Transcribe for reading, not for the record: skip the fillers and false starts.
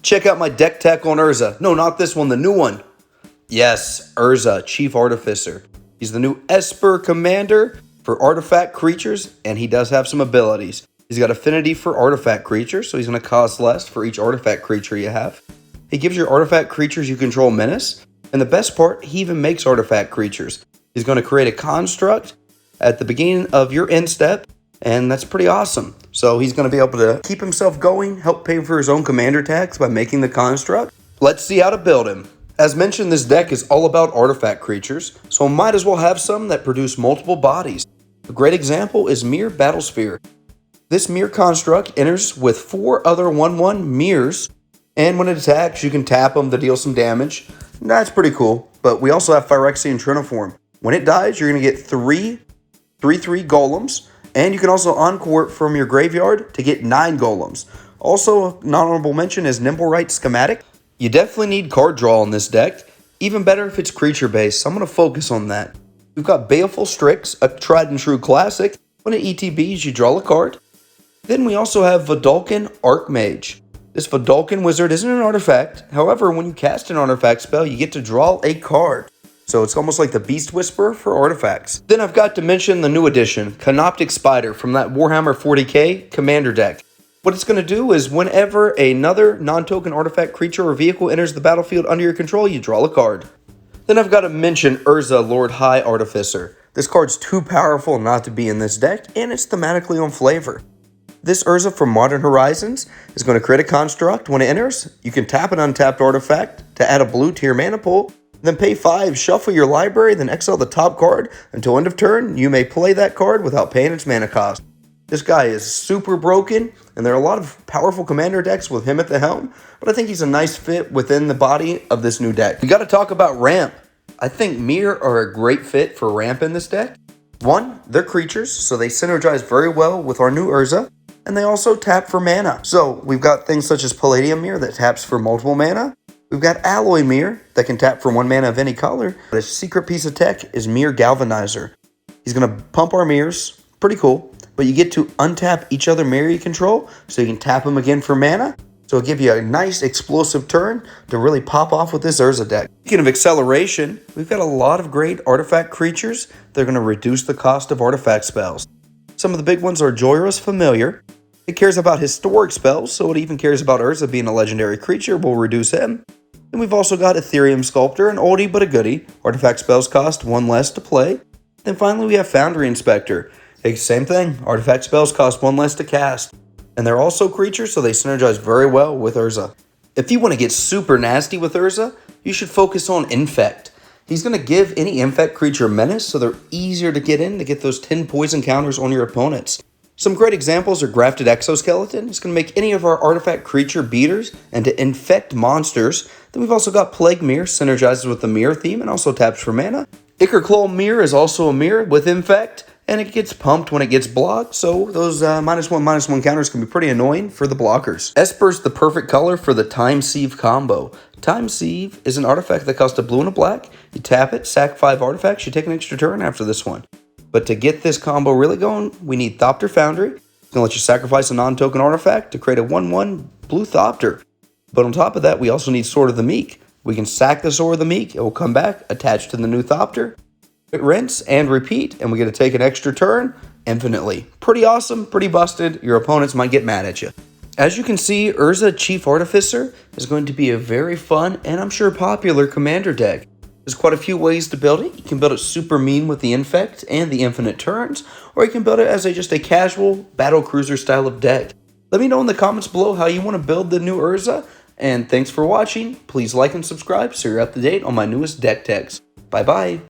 Check out my deck tech on Urza. No, not this one, the new one. Yes, Urza, Chief Artificer. He's the new Esper Commander for artifact creatures, and he does have some abilities. He's got affinity for artifact creatures, so he's going to cost less for each artifact creature you have. He gives your artifact creatures you control menace, and the best part, he even makes artifact creatures. He's going to create a construct at the beginning of your end step, and that's pretty awesome. So he's going to be able to keep himself going, help pay for his own commander tax by making the construct. Let's see how to build him. As mentioned, this deck is all about artifact creatures, so might as well have some that produce multiple bodies. A great example is Mirror Battlesphere. This mirror construct enters with 4 other 1/1 mirrors, and when it attacks, you can tap them to deal some damage. That's pretty cool, but we also have Phyrexian Triniform. When it dies, you're going to get 3 3/3 golems, and you can also encore from your graveyard to get 9 golems. Also, an honorable mention is Nimblewright Schematic. You definitely need card draw in this deck, even better if it's creature based, so I'm going to focus on that. We've got Baleful Strix, a tried and true classic. When it ETBs, you draw a card. Then we also have Vidalcan Archmage. This Vidalcan wizard isn't an artifact, however, when you cast an artifact spell, you get to draw a card. So it's almost like the Beast Whisperer for artifacts. Then I've got to mention the new addition, Canoptic Spider from that Warhammer 40k Commander deck. What it's going to do is whenever another non-token artifact creature or vehicle enters the battlefield under your control, you draw a card. Then I've got to mention Urza, Lord High Artificer. This card's too powerful not to be in this deck, and it's thematically on flavor. This Urza from Modern Horizons is going to create a construct. When it enters, you can tap an untapped artifact to add a blue to your mana pool, then pay 5, shuffle your library, then exile the top card. Until end of turn, you may play that card without paying its mana cost. This guy is super broken, and there are a lot of powerful commander decks with him at the helm, but I think he's a nice fit within the body of this new deck. We got to talk about ramp. I think Mirror are a great fit for ramp in this deck. One, they're creatures, so they synergize very well with our new Urza, and they also tap for mana. So we've got things such as Palladium Mirror that taps for multiple mana. We've got Alloy Mirror that can tap for 1 mana of any color. But his secret piece of tech is Mirror Galvanizer. He's going to pump our mirrors. Pretty cool. But you get to untap each other mirror you control, so you can tap them again for mana. So it'll give you a nice explosive turn to really pop off with this Urza deck. Speaking of acceleration, we've got a lot of great artifact creatures that are going to reduce the cost of artifact spells. Some of the big ones are Joyous Familiar. It cares about historic spells, so it even cares about Urza being a legendary creature. We'll reduce him. And we've also got Ethereum Sculptor, an oldie but a goodie. Artifact spells cost 1 less to play. Then finally we have Foundry Inspector. Same thing, artifact spells cost 1 less to cast. And they're also creatures, so they synergize very well with Urza. If you want to get super nasty with Urza, you should focus on Infect. He's going to give any Infect creature menace, so they're easier to get in to get those 10 poison counters on your opponents. Some great examples are Grafted Exoskeleton. It's going to make any of our artifact creature beaters and to infect monsters. Then we've also got Plague Mirror, synergizes with the mirror theme and also taps for mana. Ichor Claw Mirror is also a mirror with Infect, and it gets pumped when it gets blocked, so those -1/-1 counters can be pretty annoying for the blockers. Esper's the perfect color for the Time Sieve combo. Time Sieve is an artifact that costs a blue and a black. You tap it, sack 5 artifacts, you take an extra turn after this one. But to get this combo really going, we need Thopter Foundry. It's going to let you sacrifice a non-token artifact to create a 1/1 blue Thopter. But on top of that, we also need Sword of the Meek. We can sack the Sword of the Meek, it will come back, attached to the new Thopter. Rinse and repeat, and we get to take an extra turn infinitely. Pretty awesome, pretty busted. Your opponents might get mad at you. As you can see, Urza Chief Artificer is going to be a very fun and I'm sure popular commander deck. There's quite a few ways to build it. You can build it super mean with the Infect and the infinite turns, or you can build it as just a casual battle cruiser style of deck. Let me know in the comments below how you want to build the new Urza, and thanks for watching. Please like and subscribe so you're up to date on my newest deck techs. Bye bye.